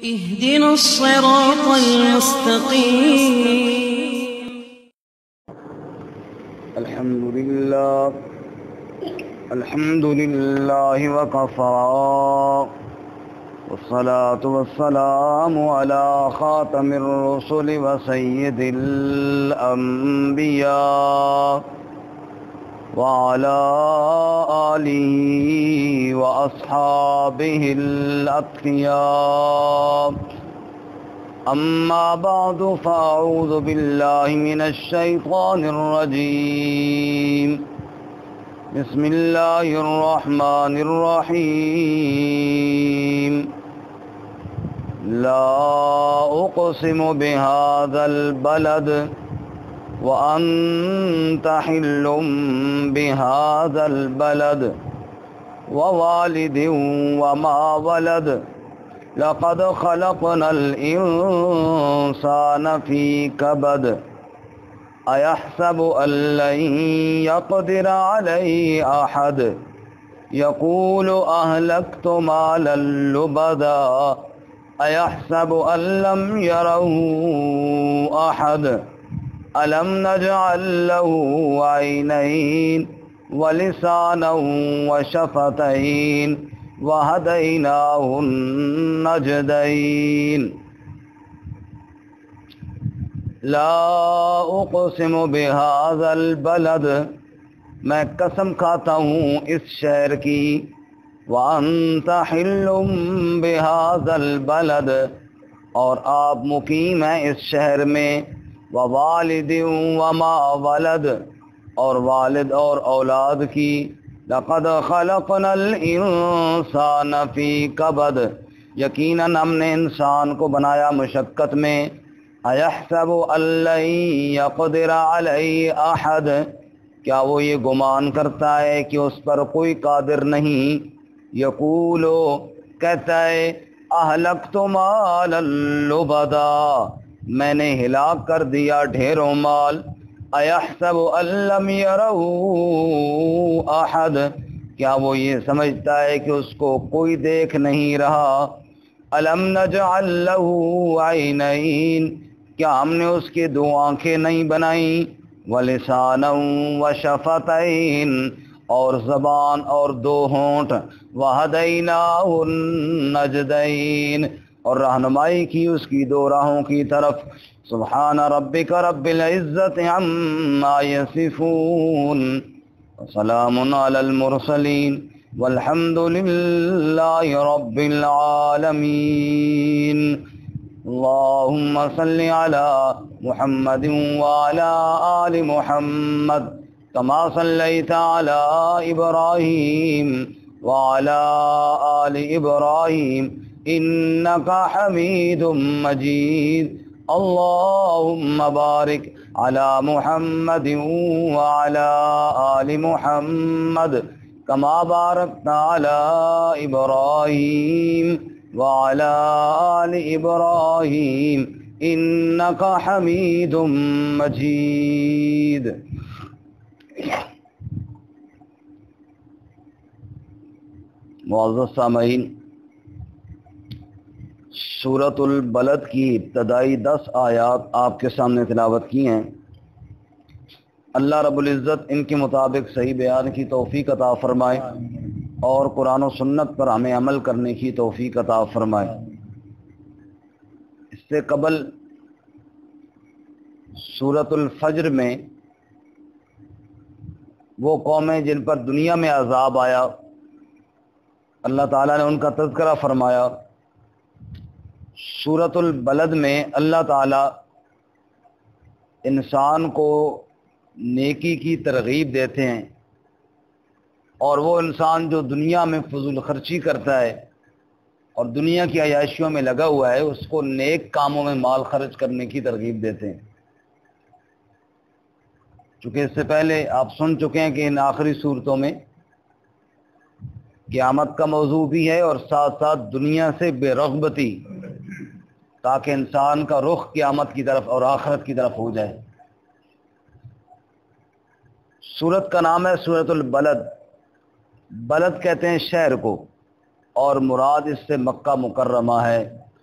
اهدنا الصراط المستقيم. الحمد لله وكفى والصلاة والسلام على خاتم الرسل وسيد الأنبياء وعلى آله وأصحابه الأتقياء. أما بعد فأعوذ بالله من الشيطان الرجيم. بسم الله الرحمن الرحيم. لا أقسم بهذا البلد وأنت حل بهذا البلد ووالد وما ولد لقد خلقنا الإنسان في كبد أيحسب أن لن يقدر عليه أحد يقول أهلكت مالا لبدا أيحسب أن لم يره أحد ألم نجعل له عينين ولسانا وشفتين وهديناه النجدين. لا اقسم بهذا البلد، میں قسم کھاتا ہوں اس شہر کی، وانت حل بهذا البلد، اور آپ مقیم ہیں اس شہر میں، ووالد وما ولد، اور والد اور اولاد کی، لقد خلقنا الانسان فی کبد، یقیناً ہم نے انسان کو بنایا مشقت میں. ایحسب ان لن یقدر علیہ احد، کیا وہ یہ گمان کرتا ہے کہ اس پر کوئی قادر نہیں. یقولو، کہتا ہے، اہلکت مالا لبدا، میں نے ہلاک کر دیا ڈھیروں مال. ایحسب ان لم یرہ احد، کیا وہ یہ سمجھتا ہے کہ اس کو کوئی دیکھ نہیں رہا. الم نجعل لہ عینین، کیا ہم نے اس کی دو آنکھیں نہیں بنائیں. ولسانا وشفتین، اور زبان اور دو ہونٹ. وہدیناہ النجدین، اور رہنمائی کی اس کی دو راہوں کی طرف. سبحان ربک رب العزت عما یصفون وسلام علی المرسلین والحمد للہ رب العالمین. اللہم صل علی محمد وعلی آل محمد کما صلیت علی ابراہیم وعلی آل ابراہیم انک حمید مجید. اللہم بارک علی محمد وعلی آل محمد کما بارکت علی ابراہیم وعلی آل ابراہیم انک حمید مجید. معزز سامعین، سورۃ البلد کی ابتدائی 10 آیات آپ کے سامنے تلاوت کی ہیں. اللہ رب العزت ان کے مطابق صحیح بیان کی توفیق عطا فرمائے اور قرآن و سنت پر ہمیں عمل کرنے کی توفیق عطا فرمائے. اس سے قبل سورۃ الفجر میں وہ قومیں جن پر دنیا میں عذاب آیا، اللہ تعالیٰ نے ان کا تذکرہ فرمایا. سورۃ البلد میں اللہ تعالیٰ انسان کو نیکی کی ترغیب دیتے ہیں، اور وہ انسان جو دنیا میں فضول خرچی کرتا ہے اور دنیا کی عیاشیوں میں لگا ہوا ہے، اس کو نیک کاموں میں مال خرچ کرنے کی ترغیب دیتے ہیں. چونکہ اس سے پہلے آپ سن چکے ہیں کہ ان آخری صورتوں میں قیامت کا موضوع بھی ہے اور ساتھ ساتھ دنیا سے بے رغبتی، تاکہ انسان کا رخ قیامت کی طرف اور آخرت کی طرف ہو جائے. سورت کا نام ہے سورۃ البلد. بلد کہتے ہیں شہر کو، اور مراد اس سے مکہ مکرمہ ہے.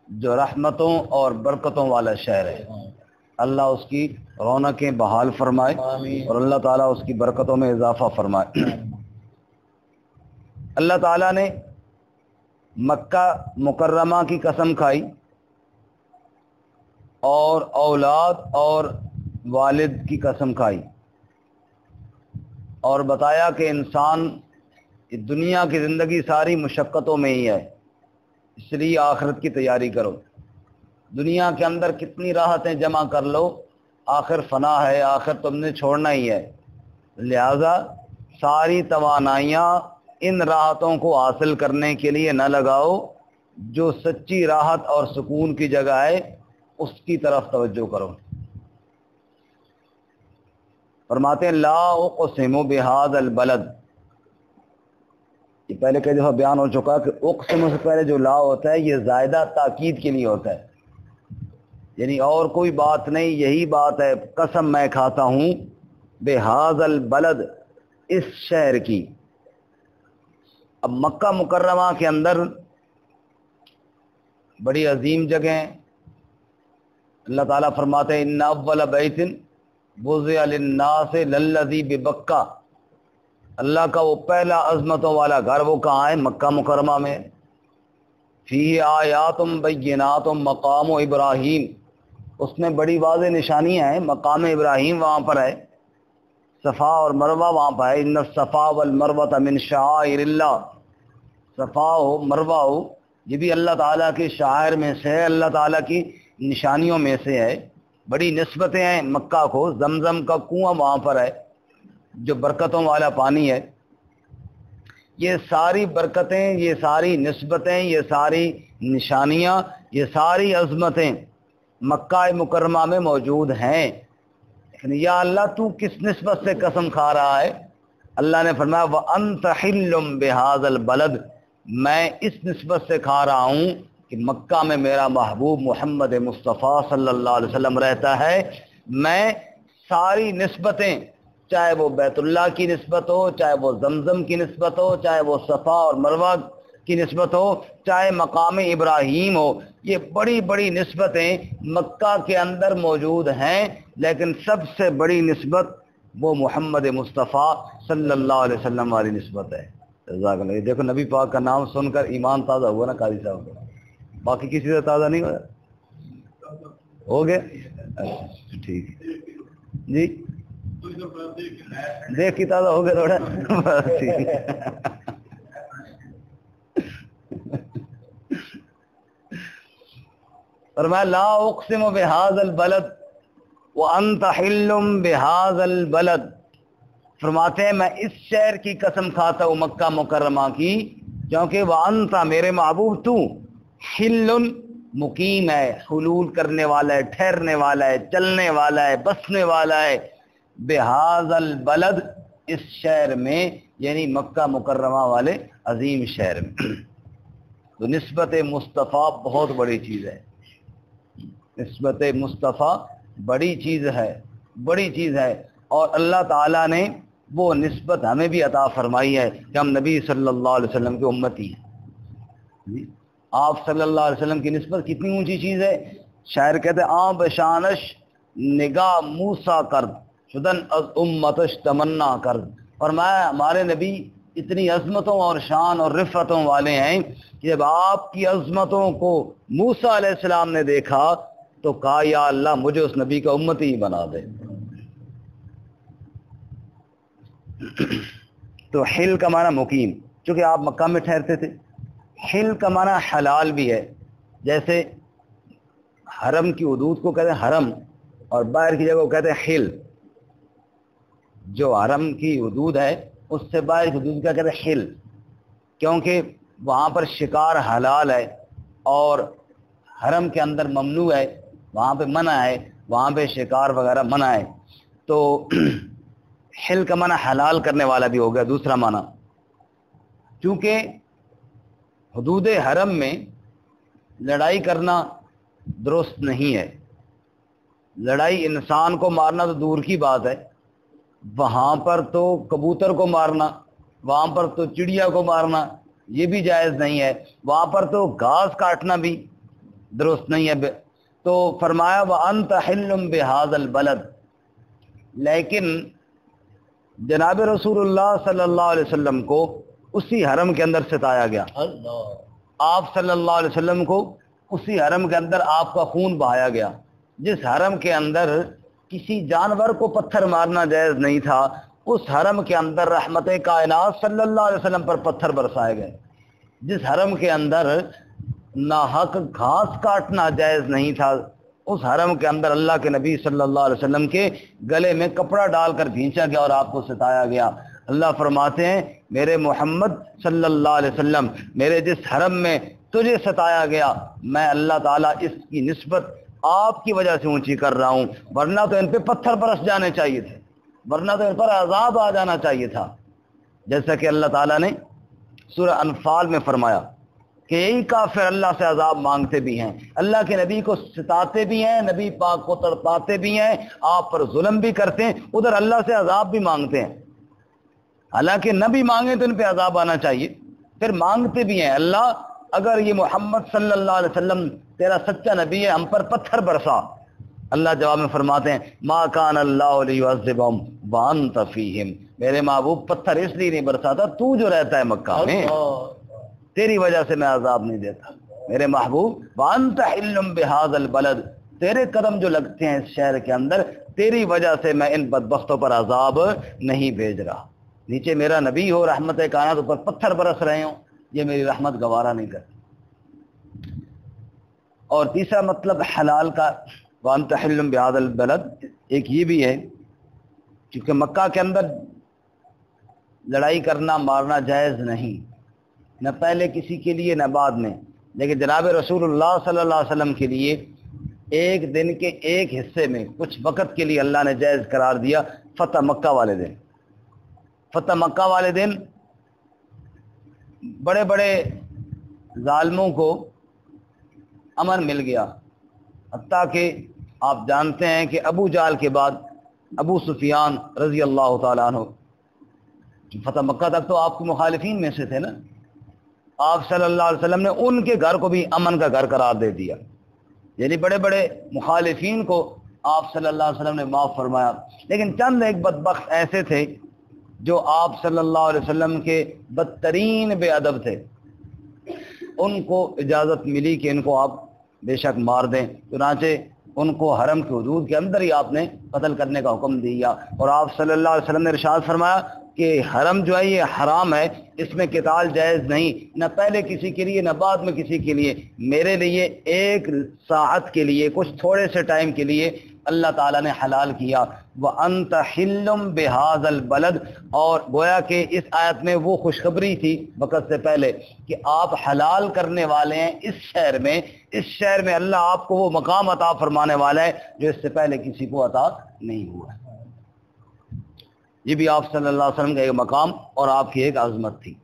جو رحمتوں اور برکتوں والا شہر ہے۔ اللہ اس کی رونقیں بحال فرمائے اور اللہ تعالیٰ اس کی برکتوں میں اضافہ فرمائے۔ اللہ تعالیٰ نے مکہ مکرمہ کی قسم کھائی اور اولاد اور والد کی قسم کھائی اور بتایا کہ انسان دنیا کی زندگی ساری مشقتوں میں ہی ہے، اس لیے آخرت کی تیاری کرو۔ دنیا کے اندر کتنی راحتیں جمع کر لو، آخر فنا ہے، آخر تم نے چھوڑنا ہی ہے، لہذا ساری توانائیاں ان راحتوں کو حاصل کرنے کے لیے نہ لگاؤ، جو سچی راحت اور سکون کی جگہ ہے اس کی طرف توجہ کرو۔ فرماتے ہیں لا اقسم بہذا البلد، یہ پہلے کئی دفعہ بیان ہو چکا کہ اقسم سے پہلے جو لا ہوتا ہے یہ زائدہ تاکید کے لیے ہوتا ہے، یعنی اور کوئی بات نہیں، یہی بات ہے، قسم میں کھاتا ہوں بہذا البلد، اس شہر کی۔ اب مکہ مکرمہ کے اندر بڑی عظیم جگہ ہیں۔ اللہ تعالیٰ فرماتے ہیں ان اول بیت وضع للناس للذی ببکہ، اللہ کا وہ پہلا عظمتوں والا گھر وہ کہاں ہے؟ مکہ مکرمہ میں۔ فیہ آیات بینات مقام ابراہیم، اس میں بڑی واضح نشانیاں ہیں، مقام ابراہیم وہاں پر ہے، صفا اور مروہ وہاں پر ہے، ان الصفا والمروہ من شعائر اللہ، صفا ہو مروہ ہو یہ بھی اللہ تعالیٰ کے شعائر میں سے ہے، اللہ تعالیٰ کی نشانیوں میں سے ہے، بڑی نسبتیں ہیں مکہ کو۔ زمزم کا کنواں وہاں پر ہے جو برکتوں والا پانی ہے۔ یہ ساری برکتیں، یہ ساری نسبتیں، یہ ساری نشانیاں، یہ ساری عظمتیں مکہ مکرمہ میں موجود ہیں، لیکن یا اللہ تو کس نسبت سے قسم کھا رہا ہے؟ اللہ نے فرمایا وَأَنْتَ حِلٌّ بِهَذَا الْبَلَدِ، میں اس نسبت سے کھا رہا ہوں کہ مکہ میں میرا محبوب محمد مصطفیٰ صلی اللہ علیہ وسلم رہتا ہے۔ میں ساری نسبتیں، چاہے وہ بیت اللہ کی نسبت ہو، چاہے وہ زمزم کی نسبت ہو، چاہے وہ صفا اور مروہ کی نسبت ہو، چاہے مقام ابراہیم ہو، یہ بڑی بڑی نسبتیں مکہ کے اندر موجود ہیں، لیکن سب سے بڑی نسبت وہ محمد مصطفیٰ صلی اللہ علیہ وسلم والی نسبت ہے۔ جزاک اللہ۔ دیکھو نبی پاک کا نام سن کر ایمان تازہ ہوا نا قاضی صاحب کا، باقی کسی سے تازہ نہیں ہوا؟ ہو گیا؟ اچھا ٹھیک ہے جی، دیکھ کے تازہ ہو گیا تھوڑا، بس ٹھیک ہے۔ فرمایا لا اقسم بہذا البلد وانت حل بہذا البلد، فرماتے ہیں میں اس شہر کی قسم کھاتا ہوں مکہ مکرمہ کی، کیونکہ وانت میرے محبوب تو حل مقیم ہے، حلول کرنے والا ہے، ٹھہرنے والا ہے، چلنے والا ہے، بسنے والا ہے، بہذا البلد اس شہر میں، یعنی مکہ مکرمہ والے عظیم شہر میں۔ تو نسبت مصطفیٰ بہت بڑی چیز ہے، نسبت مصطفیٰ بڑی چیز ہے، بڑی چیز ہے، اور اللہ تعالیٰ نے وہ نسبت ہمیں بھی عطا فرمائی ہے کہ ہم نبی صلی اللہ علیہ وسلم کے امتی ہیں۔ آپ صلی اللہ علیہ وسلم کی نسبت کتنی اونچی چیز ہے۔ شاعر کہتے ہیں آں بشانش نگاہ موسیٰ کرد، شدن از امتش تمنا کرد، فرمایا ہمارے نبی اتنی عظمتوں اور شان اور رفتوں والے ہیں کہ جب آپ کی عظمتوں کو موسیٰ علیہ السلام نے دیکھا تو کہا یا اللہ مجھے اس نبی کا امتی ہی بنا دے۔ تو حل کا معنی مقیم، چونکہ آپ مکہ میں ٹھہرتے تھے۔ حل کا معنی حلال بھی ہے، جیسے حرم کی حدود کو کہتے ہیں حرم، اور باہر کی جگہ کو کہتے ہیں حل۔ جو حرم کی حدود ہے اس سے باہر کی حدود کیا کہتے ہیں حل، کیونکہ وہاں پر شکار حلال ہے اور حرم کے اندر ممنوع ہے، وہاں پہ منع ہے، وہاں پہ شکار وغیرہ منع ہے۔ تو حل کا معنی حلال کرنے والا بھی ہو گیا۔ دوسرا معنی، چونکہ حدود حرم میں لڑائی کرنا درست نہیں ہے، لڑائی انسان کو مارنا تو دور کی بات ہے، وہاں پر تو کبوتر کو مارنا، وہاں پر تو چڑیا کو مارنا یہ بھی جائز نہیں ہے، وہاں پر تو گھاس کاٹنا بھی درست نہیں ہے. تو فرمایا وَأَنْتَ حِلٌّ بِهَذَا الْبَلَدِ، لیکن جناب رسول اللہ صلی اللہ علیہ وسلم کو اسی حرم کے اندر ستایا گیا. آپ صلی اللہ علیہ وسلم کو اسی حرم کے اندر آپ کا خون بہایا گیا، جس حرم کے اندر کسی جانور کو پتھر مارنا جائز نہیں تھا، اس حرم کے اندر رحمت کائنات صلی اللہ علیہ وسلم پر پتھر برسائے گئے. جس حرم کے اندر ناحق گھاس کاٹنا جائز نہیں تھا، اس حرم کے اندر اللہ کے نبی صلی اللہ علیہ وسلم کے گلے میں کپڑا ڈال کر کھینچا گیا اور آپ کو ستایا گیا. اللہ فرماتے ہیں میرے محمد صلی اللہ علیہ وسلم، میرے جس حرم میں تجھے ستایا گیا، میں اللہ تعالیٰ اس کی نسبت آپ کی وجہ سے اونچی کر رہا ہوں، ورنہ تو ان پہ پتھر برس جانے چاہیے تھے، ورنہ تو ان پر عذاب آ جانا چاہیے تھا. جیسا کہ اللہ تعالیٰ نے سورہ انفال میں فرمایا کہ یہی کافر اللہ سے عذاب مانگتے بھی ہیں، اللہ کے نبی کو ستاتے بھی ہیں، نبی پاک کو تڑپاتے بھی ہیں، آپ پر ظلم بھی کرتے ہیں، ادھر اللہ سے عذاب بھی مانگتے ہیں. حالانکہ نبی مانگے تو ان پہ عذاب آنا چاہیے، پھر مانگتے بھی ہیں اللہ اگر یہ محمد صلی اللہ علیہ وسلم تیرا سچا نبی ہے، ہم پر پتھر برسا. اللہ جواب میں فرماتے ہیں ما کان اللہ لیعذبہم وانت فیہم، میرے محبوب پتھر اس لیے نہیں برساتا تو جو رہتا ہے مکہ میں، تیری وجہ سے میں عذاب نہیں دیتا میرے محبوب. وانت حل بہذا البلد، تیرے قدم جو لگتے ہیں اس شہر کے اندر، تیری وجہ سے میں ان بدبختوں پر عذاب نہیں بھیج رہا. نیچے میرا نبی ہو، رحمت کائنات اوپر پتھر برس رہے ہوں، یہ میری رحمت گوارا نہیں کرتی. اور تیسرا مطلب حلال کا وانت حل بہذا البلد ایک یہ بھی ہے کیونکہ مکہ کے اندر لڑائی کرنا مارنا جائز نہیں، نہ پہلے کسی کے لیے نہ بعد میں. لیکن جناب رسول اللہ صلی اللہ علیہ وسلم کے لیے ایک دن کے ایک حصے میں کچھ وقت کے لیے اللہ نے جائز قرار دیا، فتح مکہ والے دن. فتح مکہ والے دن بڑے بڑے ظالموں کو امن مل گیا، حتیٰ کہ آپ جانتے ہیں کہ ابو جہل کے بعد ابو سفیان رضی اللہ تعالیٰ عنہ فتح مکہ تک تو آپ کے مخالفین میں سے تھے نا، آپ صلی اللہ علیہ وسلم نے ان کے گھر کو بھی امن کا گھر قرار دے دیا. یعنی بڑے بڑے مخالفین کو آپ صلی اللہ علیہ وسلم نے معاف فرمایا. لیکن چند ایک بدبخت ایسے تھے جو آپ صلی اللہ علیہ وسلم کے بدترین بے ادب تھے، ان کو اجازت ملی کہ ان کو آپ بے شک مار دیں، چنانچہ ان کو حرم کے حدود کے اندر ہی آپ نے قتل کرنے کا حکم دیا. اور آپ صلی اللہ علیہ وسلم نے ارشاد فرمایا کہ حرم جو ہے یہ حرام ہے، اس میں قتال جائز نہیں، نہ پہلے کسی کے لیے نہ بعد میں کسی کے لیے. میرے لیے ایک ساعت کے لیے، کچھ تھوڑے سے ٹائم کے لیے اللہ تعالیٰ نے حلال کیا. وَأَنْتَ حِلٌّ بِهَذَا الْبَلَدِ، اور گویا کہ اس آیت میں وہ خوشخبری تھی وقت سے پہلے کہ آپ حلال کرنے والے ہیں اس شہر میں. اس شہر میں اللہ آپ کو وہ مقام عطا فرمانے والا ہے جو اس سے پہلے کسی کو عطا نہیں ہوا ہے. یہ بھی آپ صلی اللہ علیہ وسلم کا ایک مقام اور آپ کی ایک عظمت تھی.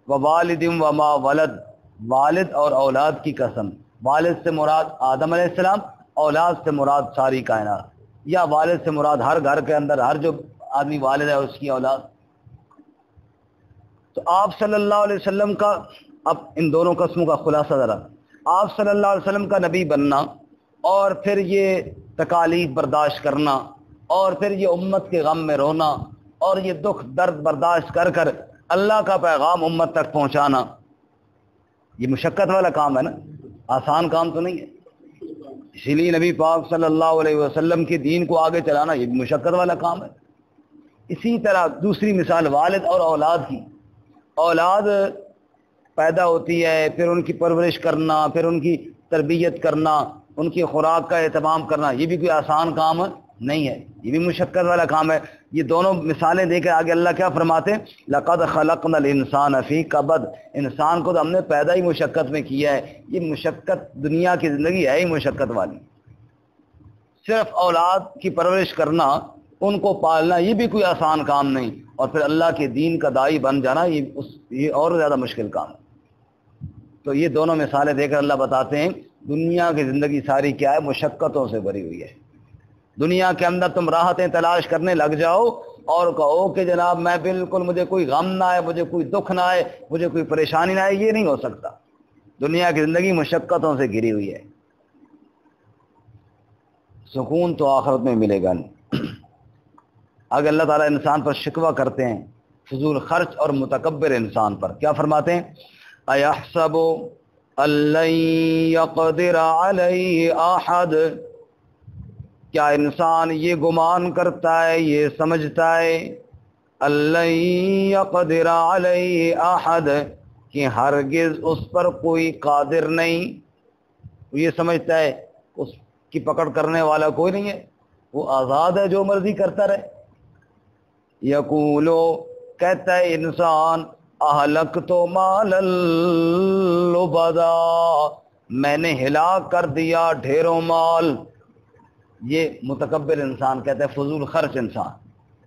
وَوَالِدٍ وَمَا وَلَدٍ، والد اور اولاد کی قسم. والد سے مراد آدم علیہ السلام، اولاد سے مراد ساری کائنات، یا والد سے مراد ہر گھر کے اندر ہر جو آدمی والد ہے اس کی اولاد. تو آپ صلی اللہ علیہ وسلم کا اب ان دونوں قسموں کا خلاصہ ذرا، آپ صلی اللہ علیہ وسلم کا نبی بننا اور پھر یہ تکالیف برداشت کرنا اور پھر یہ امت کے غم میں رونا اور یہ دکھ درد برداشت کر کر اللہ کا پیغام امت تک پہنچانا، یہ مشقت والا کام ہے نا، آسان کام تو نہیں ہے. اسی لیے نبی پاک صلی اللہ علیہ وسلم کے دین کو آگے چلانا یہ بھی مشقت والا کام ہے. اسی طرح دوسری مثال والد اور اولاد کی. اولاد پیدا ہوتی ہے، پھر ان کی پرورش کرنا، پھر ان کی تربیت کرنا، ان کی خوراک کا اہتمام کرنا، یہ بھی کوئی آسان کام نہیں ہے، یہ بھی مشقت والا کام ہے. یہ دونوں مثالیں دے کے آگے اللہ کیا فرماتے ہیں؟ لَقَدْ خَلَقْنَا الْإِنسَانَ فِي كَبَدٍ، انسان کو تو ہم نے پیدا ہی مشقت میں کیا ہے. یہ مشقت دنیا کی زندگی ہے ہی مشقت والی. صرف اولاد کی پرورش کرنا، ان کو پالنا، یہ بھی کوئی آسان کام نہیں، اور پھر اللہ کے دین کا داعی بن جانا یہ اور زیادہ مشکل کام ہے. تو یہ دونوں مثالیں دے کر اللہ بتاتے ہیں دنیا کی زندگی ساری کیا ہے؟ مشقتوں سے بھری ہوئی ہے. دنیا کے اندر تم راحتیں تلاش کرنے لگ جاؤ اور کہو کہ جناب میں بالکل، مجھے کوئی غم نہ آئے، مجھے کوئی دکھ نہ آئے، مجھے کوئی پریشانی نہ آئے، یہ نہیں ہو سکتا. دنیا کی زندگی مشقتوں سے گھری ہوئی ہے. سکون تو آخرت میں ملے گا نہیں۔ اگر اللہ تعالیٰ انسان پر شکوہ کرتے ہیں فضول خرچ اور متکبر انسان پر، کیا فرماتے ہیں؟ اَيَحْسَبُ أَن لَّن يَقْدِرَ عَلَيْهِ أَحَدٌ، کیا انسان یہ گمان کرتا ہے، یہ سمجھتا ہے أَن لَّن يَقْدِرَ عَلَيْهِ أَحَدٌ کہ ہرگز اس پر کوئی قادر نہیں، وہ یہ سمجھتا ہے اس کی پکڑ کرنے والا کوئی نہیں ہے، وہ آزاد ہے، جو مرضی کرتا رہے۔ یقولو، کہتا ہے انسان، اہلکت مالا لبدا، میں نے ہلاک کر دیا ڈھیروں مال۔ یہ متکبر انسان کہتا ہے، فضول خرچ انسان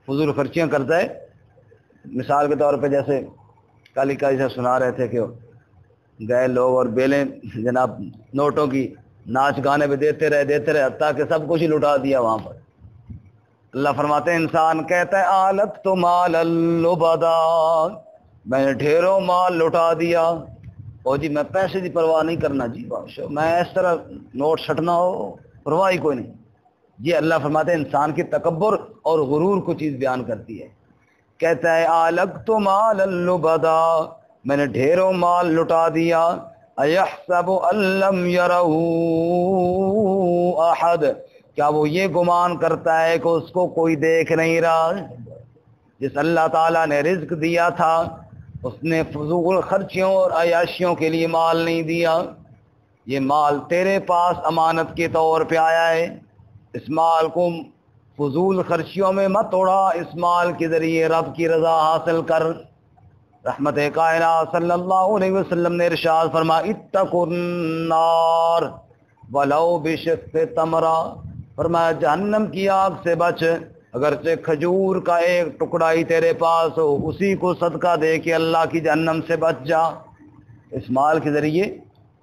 فضول خرچیاں کرتا ہے۔ مثال کے طور پہ جیسے کل کا جیسے سنا رہے تھے کہ گئے لوگ اور بیلیں جناب نوٹوں کی ناچ گانے پہ دیتے رہے حتیٰ کہ سب کچھ ہی لٹا دیا وہاں پر۔ اللہ فرماتے ہیں انسان کہتا ہے آلت تو مال اللبدا، میں نے ڈھیروں مال لٹا دیا، اور جی میں پیسے کی پرواہ نہیں کرنا، جی بادشاہ میں اس طرح نوٹ چھٹنا ہو پرواہ ہی کوئی نہیں۔ یہ اللہ فرماتے ہیں انسان کی تکبر اور غرور کو چیز بیان کرتی ہے۔ کہتا ہے آلت تو مال اللبدا، میں نے ڈھیروں مال لٹا دیا۔ ایحسب ان لم یرہ احد، کیا وہ یہ گمان کرتا ہے کہ اس کو کوئی دیکھ نہیں رہا؟ جس اللہ تعالیٰ نے رزق دیا تھا اس نے فضول خرچیوں اور عیاشیوں کے لیے مال نہیں دیا۔ یہ مال تیرے پاس امانت کے طور پہ آیا ہے، اس مال کو فضول خرچیوں میں مت اڑا، اس مال کے ذریعے رب کی رضا حاصل کر۔ رحمت کائنات صلی اللہ علیہ وسلم نے ارشاد فرمایا اتقوا النار ولو بشق تمرہ، فرمایا جہنم کی آگ سے بچ، اگرچہ کھجور کا ایک ٹکڑا ہی تیرے پاس ہو اسی کو صدقہ دے کے اللہ کی جہنم سے بچ جا۔ اس مال کے ذریعے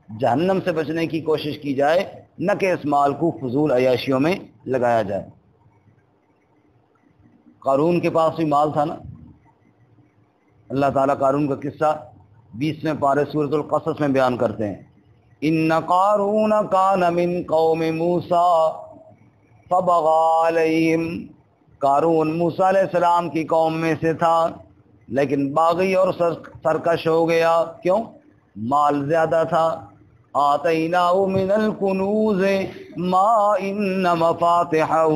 جہنم سے بچنے کی کوشش کی جائے، نہ کہ اس مال کو فضول عیاشیوں میں لگایا جائے۔ قارون کے پاس بھی مال تھا نا، اللہ تعالیٰ قارون کا قصہ 20ویں پارے سورۃ القصص میں بیان کرتے ہیں۔ ان قارون کان من قوم موسیٰ فبغى علیہم، قارون موسیٰ علیہ السلام کی قوم میں سے تھا لیکن باغی اور سرکش ہو گیا۔ کیوں؟ مال زیادہ تھا۔ آتیناہ من الکنوز ما ان مفاتحہ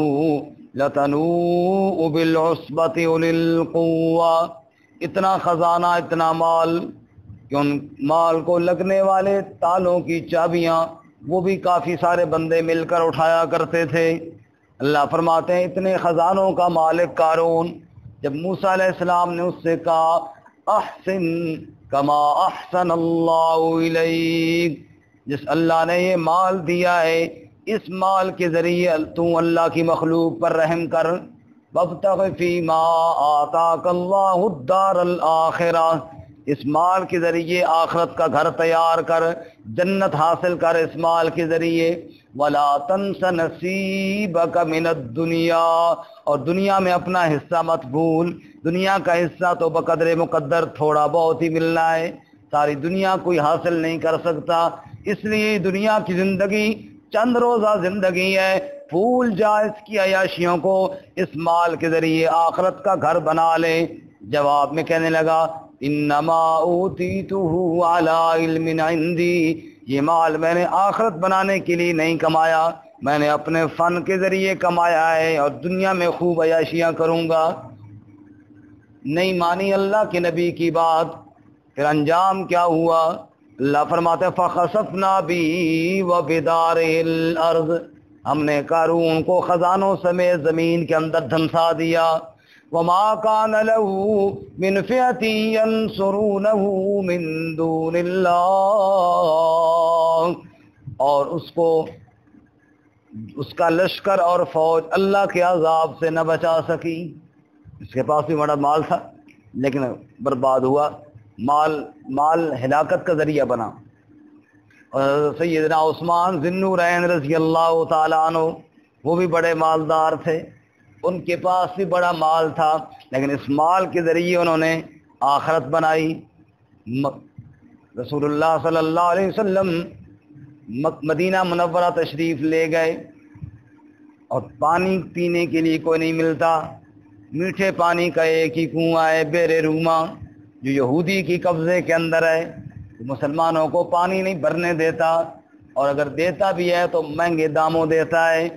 لتنوء بالعصبۃ اولی القوہ، اتنا خزانہ، اتنا مال کہ ان مال کو لگنے والے تالوں کی چابیاں وہ بھی کافی سارے بندے مل کر اٹھایا کرتے تھے۔ اللہ فرماتے ہیں اتنے خزانوں کا مالک قارون، جب موسیٰ علیہ السلام نے اس سے کہا احسن کما احسن اللہ الیک، جس اللہ نے یہ مال دیا ہے اس مال کے ذریعے تو اللہ کی مخلوق پر رحم کر، وابتغ فیما آتاک اللہ الدار الآخرہ، اس مال کے ذریعے آخرت کا گھر تیار کر، جنت حاصل کر اس مال کے ذریعے، ولا تنس نصیبک من الدنیا، اور دنیا میں اپنا حصہ مت بھول۔ دنیا کا حصہ تو بقدر مقدر تھوڑا بہت ہی ملنا ہے، ساری دنیا کوئی حاصل نہیں کر سکتا، اس لیے دنیا کی زندگی چند روزہ زندگی ہے، بھول جا اس کی عیاشیوں کو، اس مال کے ذریعے آخرت کا گھر بنا لے۔ جواب میں کہنے لگا انما اوتیتہ علی علم عندی، یہ مال میں نے آخرت بنانے کے لیے نہیں کمایا، میں نے اپنے فن کے ذریعے کمایا ہے اور دنیا میں خوب عیاشیاں کروں گا۔ نہیں مانی اللہ کے نبی کی بات، پھر انجام کیا ہوا؟ اللہ فرماتے فخسفنا بی وبدارہ الارض، ہم نے قارون کو خزانوں سمیت زمین کے اندر دھنسا دیا۔ وما كان له من فئة ينصرونه من دون اللہ، اور اس کا لشکر اور فوج اللہ کے عذاب سے نہ بچا سکی۔ اس کے پاس بھی بڑا مال تھا لیکن برباد ہوا، مال ہلاکت کا ذریعہ بنا۔ اور سیدنا عثمان ذی النورین رضی اللہ تعالیٰ عنہ وہ بھی بڑے مالدار تھے، ان کے پاس بھی بڑا مال تھا لیکن اس مال کے ذریعے انہوں نے آخرت بنائی۔ رسول اللہ صلی اللہ علیہ وسلم مدینہ منورہ تشریف لے گئے، اور پانی پینے کے لیے کوئی نہیں ملتا. میٹھے پانی کا ایک ہی کنواں ہے بیر روما جو یہودی کی قبضے کے اندر ہے. مسلمانوں کو پانی نہیں بھرنے دیتا, اور اگر دیتا بھی ہے تو مہنگے داموں دیتا ہے.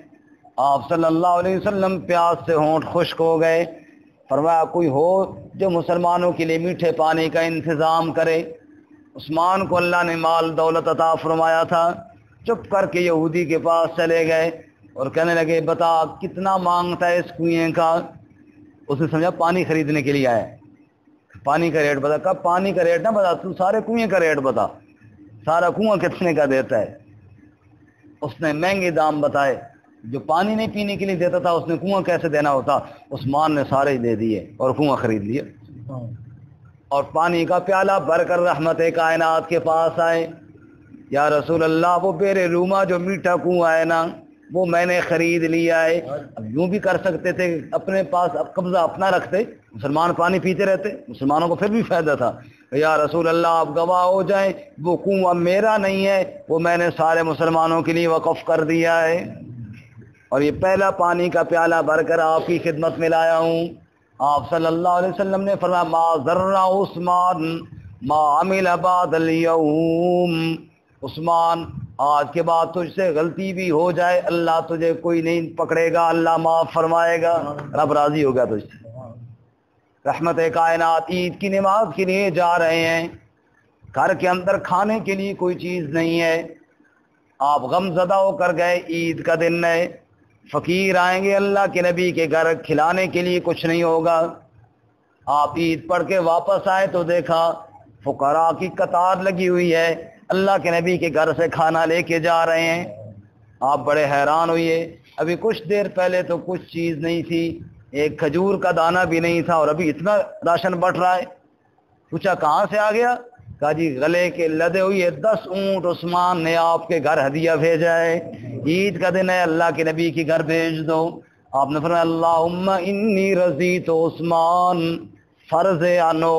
آپ صلی اللہ علیہ وسلم پیاس سے ہونٹ خشک ہو گئے. فرمایا کوئی ہو جو مسلمانوں کے لیے میٹھے پانی کا انتظام کرے. عثمان کو اللہ نے مال دولت عطا فرمایا تھا. چپ کر کے یہودی کے پاس چلے گئے اور کہنے لگے بتا کتنا مانگتا ہے اس کنویں کا. اس نے سمجھا پانی خریدنے کے لیے آیا. پانی کا ریٹ بتا. کب پانی کا ریٹ نہ بتا, تو سارے کنویں کا ریٹ بتا, سارا کنواں کتنے کا دیتا ہے. اس نے مہنگے دام بتائے. جو پانی نہیں پینے کے لیے دیتا تھا اس نے کنواں کیسے دینا ہوتا. عثمان نے سارے ہی دے دیے اور کنواں خرید لیا. اور پانی کا پیالہ بھر کر رحمت کائنات کے پاس آئے. یا رسول اللہ وہ بیر روما جو میٹھا کنواں ہے نا وہ میں نے خرید لیا ہے. اب یوں بھی کر سکتے تھے اپنے پاس اب قبضہ اپنا رکھتے, مسلمان پانی پیتے رہتے, مسلمانوں کو پھر بھی فائدہ تھا. یا رسول اللہ آپ گواہ ہو جائیں وہ کنواں میرا نہیں ہے, وہ میں نے سارے مسلمانوں کے لیے وقف کر دیا ہے, اور یہ پہلا پانی کا پیالہ بھر کر آپ کی خدمت میں لایا ہوں. آپ صلی اللہ علیہ وسلم نے فرمایا ما ذرہ عثمان ما عمل بعد اليوم. عثمان آج کے بعد تجھ سے غلطی بھی ہو جائے اللہ تجھے کوئی نہیں پکڑے گا, اللہ معاف فرمائے گا, رب راضی ہو گیا تجھ سے. رحمت کائنات عید کی نماز کے لیے جا رہے ہیں, گھر کے اندر کھانے کے لیے کوئی چیز نہیں ہے. آپ غم زدہ ہو کر گئے, عید کا دن ہے, فقیر آئیں گے اللہ کے نبی کے گھر, کھلانے کے لیے کچھ نہیں ہوگا. آپ عید پڑھ کے واپس آئے تو دیکھا فقراء کی قطار لگی ہوئی ہے, اللہ کے نبی کے گھر سے کھانا لے کے جا رہے ہیں. آپ بڑے حیران ہوئے, ابھی کچھ دیر پہلے تو کچھ چیز نہیں تھی, ایک کھجور کا دانہ بھی نہیں تھا, اور ابھی اتنا راشن بٹ رہا ہے. پوچھا کہاں سے آ گیا؟ کہا جی گلے کے لدے ہوئے 10 اونٹ عثمان نے آپ کے گھر ہدیہ بھیجا ہے, عید کا دن ہے اللہ کے نبی کے گھر بھیج دو. آپ نے فرمایا اللہم انی رضیت عثمان فرض انو,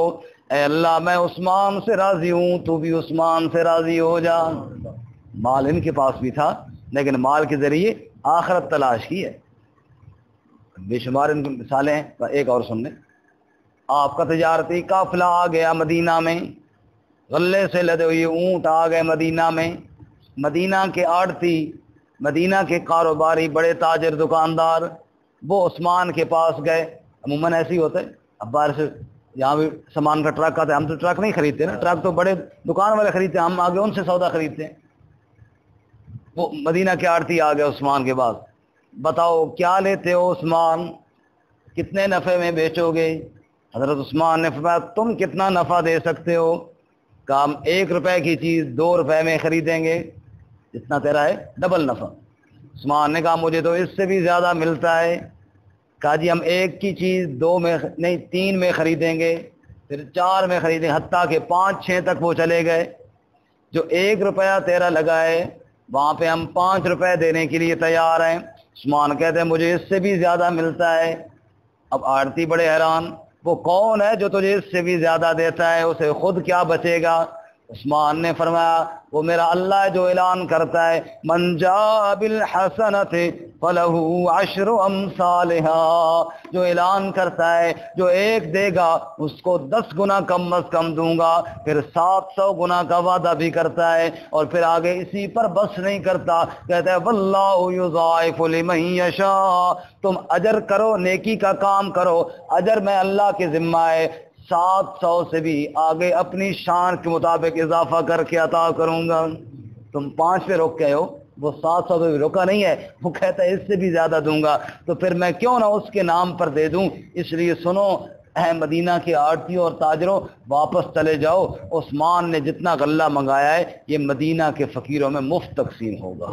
اے اللہ میں عثمان سے راضی ہوں, تو بھی عثمان سے راضی ہو جا. مال ان کے پاس بھی تھا لیکن مال کے ذریعے آخرت تلاش کی ہے. بے شمار ان کی مثالیں ہیں. ایک اور سن لیں. آپ کا تجارتی قافلہ آ گیا مدینہ میں, غلے سے لدے ہوئے اونٹ آ گئے مدینہ میں. مدینہ کے آڑتی, مدینہ کے کاروباری, بڑے تاجر دکاندار وہ عثمان کے پاس گئے. عموماً ایسے ہی ہوتا ہے, اب باہر سے یہاں بھی سامان کا ٹرک آتا ہے, ہم تو ٹرک نہیں خریدتے نا, ٹرک تو بڑے دکان والے خریدتے ہیں, ہم آگے ان سے سودا خریدتے ہیں. وہ مدینہ کے آڑتی آ گئے عثمان کے پاس. بتاؤ کیا لیتے ہو عثمان, کتنے نفع میں بیچو گے؟ حضرت عثمان نے فرمایا تم کتنا نفع دے سکتے ہو؟ کہا ہم 1 روپے کی چیز 2 روپے میں خریدیں گے, جتنا تیرا ہے ڈبل نفع. عثمان نے کہا مجھے تو اس سے بھی زیادہ ملتا ہے. کہا جی ہم 1 کی چیز 2 میں نہیں 3 میں خریدیں گے, پھر 4 میں خریدیں, حتیٰ کہ 5-6 تک وہ چلے گئے. جو 1 روپیہ تیرا لگا ہے وہاں پہ ہم 5 روپے دینے کے لیے تیار ہیں. عثمان کہتے ہیں مجھے اس سے بھی زیادہ ملتا ہے. اب آڑتی بڑے حیران, وہ کون ہے جو تجھے اس سے بھی زیادہ دیتا ہے, اسے خود کیا بچے گا؟ عثمان نے فرمایا وہ میرا اللہ ہے جو اعلان کرتا ہے من جاء بالحسنۃ فلہ 10 امثالها, جو اعلان کرتا ہے جو 1 دے گا اس کو 10 گنا کم از کم دوں گا, پھر 700 گنا کا وعدہ بھی کرتا ہے, اور پھر آگے اسی پر بس نہیں کرتا, کہتا ہے واللہ یضاعف لمن یشاء, تم اجر کرو, نیکی کا کام کرو, اجر میں اللہ کے ذمہ ہے, 700 سے بھی آگے اپنی شان کے مطابق اضافہ کر کے عطا کروں گا. تم 5 پہ روک کے ہو, وہ 700 پہ بھی روکا نہیں ہے, وہ کہتا ہے اس سے بھی زیادہ دوں گا, تو پھر میں کیوں نہ اس کے نام پر دے دوں. اس لیے سنو اے مدینہ کے آڑتیوں اور تاجروں, واپس چلے جاؤ, عثمان نے جتنا غلہ منگایا ہے یہ مدینہ کے فقیروں میں مفت تقسیم ہوگا.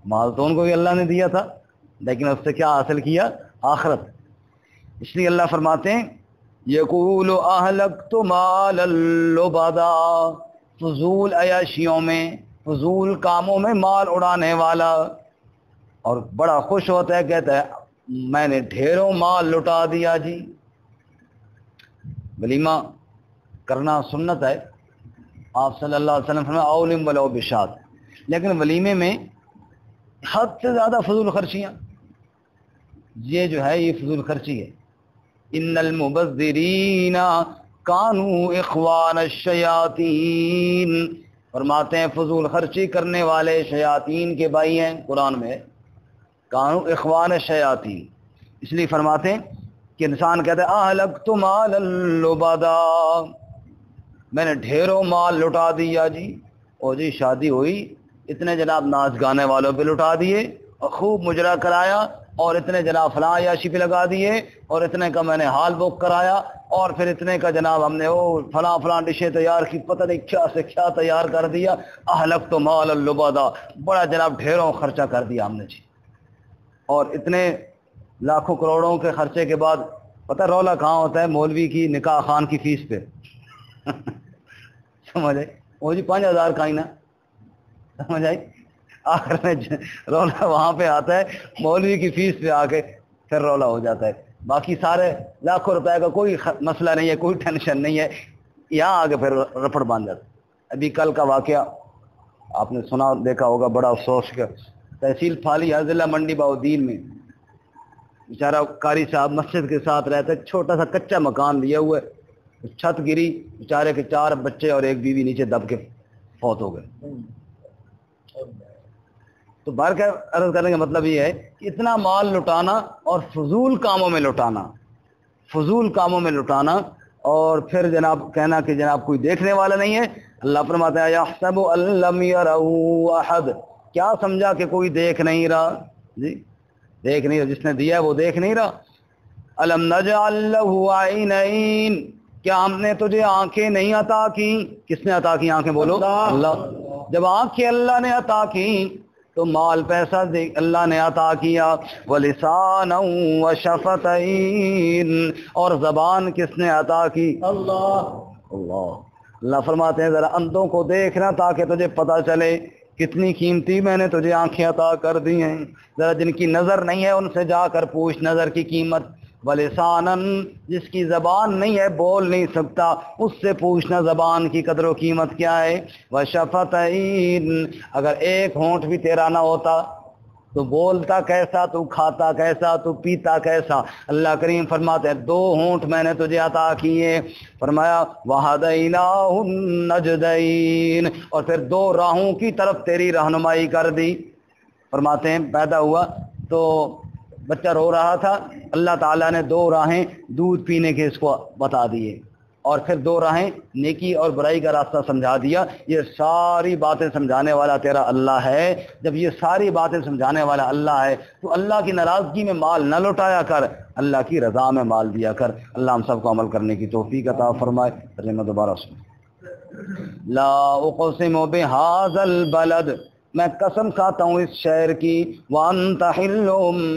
مال تو ان کو بھی اللہ نے دیا تھا لیکن اس سے کیا حاصل کیا؟ آخرت. اس لیے اللہ فرماتے ہیں یقول اہلکت مالا لبدا, فضول عیاشیوں میں, فضول کاموں میں مال اڑانے والا, اور بڑا خوش ہوتا ہے, کہتا ہے میں نے ڈھیروں مال لٹا دیا. جی ولیمہ کرنا سنت ہے, آپ صلی اللہ علیہ وسلم فرمایا اولم ولو بشات, لیکن ولیمے میں حد سے زیادہ فضول خرچیاں، یہ جو ہے یہ فضول خرچی ہے. ان المبذرین کانوا اخوان الشیاطین، فرماتے ہیں فضول خرچی کرنے والے شیاطین کے بھائی ہیں. قرآن میں کانوا اخوان الشیاطین، اس لیے فرماتے ہیں کہ انسان کہتا ہے اہلکت مالا لبدا، میں نے ڈھیروں مال لٹا دیا جی. اور جی شادی ہوئی، اتنے جناب ناچ گانے والوں پہ لٹا دیے اور خوب مجرا کرایا، اور اتنے جناب فلاں عیاشی پہ لگا دیے، اور اتنے کا میں نے ہال بک کرایا، اور پھر اتنے کا جناب ہم نے وہ فلاں ڈشیں تیار کی، پتہ نہیں کیا سے کیا تیار کر دیا. اہلکت مالا لبدا، بڑا جناب ڈھیروں خرچہ کر دیا ہم نے جی. اور اتنے لاکھوں کروڑوں کے خرچے کے بعد پتہ رولا کہاں ہوتا ہے؟ مولوی کی نکاح خان کی فیس پہ. سمجھ آئی؟ وہ جی 5,000 کا ہی نا، سمجھ آئی؟ آخر میں رولا وہاں پہ آتا ہے مولوی کی فیس پہ آ کے پھر رولا ہو جاتا ہے. باقی سارے لاکھوں روپے کا کوئی مسئلہ نہیں ہے، کوئی ٹینشن نہیں ہے، یہاں آگے پھر رفڑ باندھ جاتا. ابھی کل کا واقعہ آپ نے سنا دیکھا ہوگا، بڑا افسوس کا. تحصیل پھالیہ ضلع منڈی باؤدین میں بیچارہ قاری صاحب مسجد کے ساتھ رہتا ہے، چھوٹا سا کچا مکان لیا ہوا ہے، چھت گری، بیچارے کے 4 بچے اور 1 بیوی نیچے دب کے فوت ہو گئے. تو باہر کا عرض کرنے کا مطلب یہ ہے کہ اتنا مال لٹانا اور فضول کاموں میں لٹانا، فضول کاموں میں لٹانا، اور پھر جناب کہنا کہ جناب کوئی دیکھنے والا نہیں ہے. اللہ فرماتا ہے یحسب ان لم یرہ احد، کیا سمجھا کہ کوئی دیکھ نہیں رہا جی؟ دیکھ نہیں رہا، جس نے دیا ہے وہ دیکھ نہیں رہا. الم نجعل لہ عینین، کیا ہم نے تجھے آنکھیں نہیں عطا کی؟ کس نے عطا کی آنکھیں؟ بولو اللہ. جب آنکھیں اللہ نے عطا کی تو مال پیسہ اللہ نے عطا کیا. ولسانا وشفتین، اور زبان کس نے عطا کی؟ اللہ. اللہ فرماتے ہیں ذرا اندھوں کو دیکھنا تاکہ تجھے پتہ چلے کتنی قیمتی میں نے تجھے آنکھیں عطا کر دی ہیں. ذرا جن کی نظر نہیں ہے ان سے جا کر پوچھ نظر کی قیمت. ولسانن، جس کی زبان نہیں ہے، بول نہیں سکتا، اس سے پوچھنا زبان کی قدر و قیمت کیا ہے. وشفتین، اگر ایک ہونٹ بھی تیرا نہ ہوتا تو بولتا کیسا، تو کھاتا کیسا، تو پیتا کیسا. اللہ کریم فرماتے ہیں 2 ہونٹ میں نے تجھے عطا کیے. فرمایا وَهَدَيْنَاهُ النَّجْدَيْنِ، اور پھر 2 راہوں کی طرف تیری رہنمائی کر دی. فرماتے ہیں پیدا ہوا تو بچہ رو رہا تھا، اللہ تعالیٰ نے 2 راہیں دودھ پینے کے اس کو بتا دیے، اور پھر 2 راہیں نیکی اور برائی کا راستہ سمجھا دیا. یہ ساری باتیں سمجھانے والا تیرا اللہ ہے. جب یہ ساری باتیں سمجھانے والا اللہ ہے تو اللہ کی ناراضگی میں مال نہ لوٹایا کر، اللہ کی رضا میں مال دیا کر. اللہ ہم سب کو عمل کرنے کی توفیق عطا فرمائے. ترجمہ دوبارہ سن. لا اقسم بہذا البلد، میں قسم کھاتا ہوں اس شہر کی. وانت حل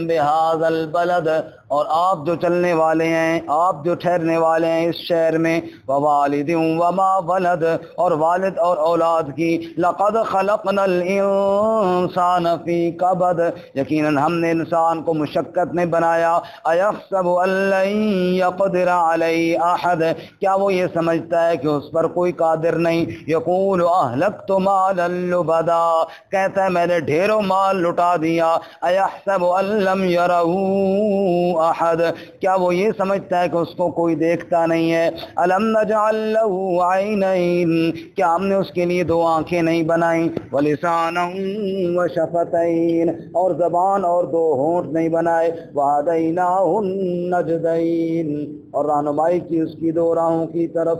بہذا البلد، اور آپ جو چلنے والے ہیں، آپ جو ٹھہرنے والے ہیں اس شہر میں. ووالد وما ولد، اور والد اور اولاد کی. لقد خلقنا الانسان فی کبد، یقیناً ہم نے انسان کو مشقت میں بنایا. ایحسب ان لن یقدر علیہ احد، کیا وہ یہ سمجھتا ہے کہ اس پر کوئی قادر نہیں. یقول اہلکت مالا لبدا، کہتا ہے میں نے ڈھیروں مال لٹا دیا. ایحسب ان لم یرہ احد، کیا وہ یہ سمجھتا ہے کہ اس کو کوئی دیکھتا نہیں ہے. الم نجعل لہ عینین، کیا ہم نے اس کے لیے 2 آنکھیں نہیں بنائیں. ولسانا وشفتین، اور زبان اور 2 ہونٹ نہیں بنائے. وہدیناہ النجدین، اور رہنمائی کی اس کی 2 راہوں کی طرف.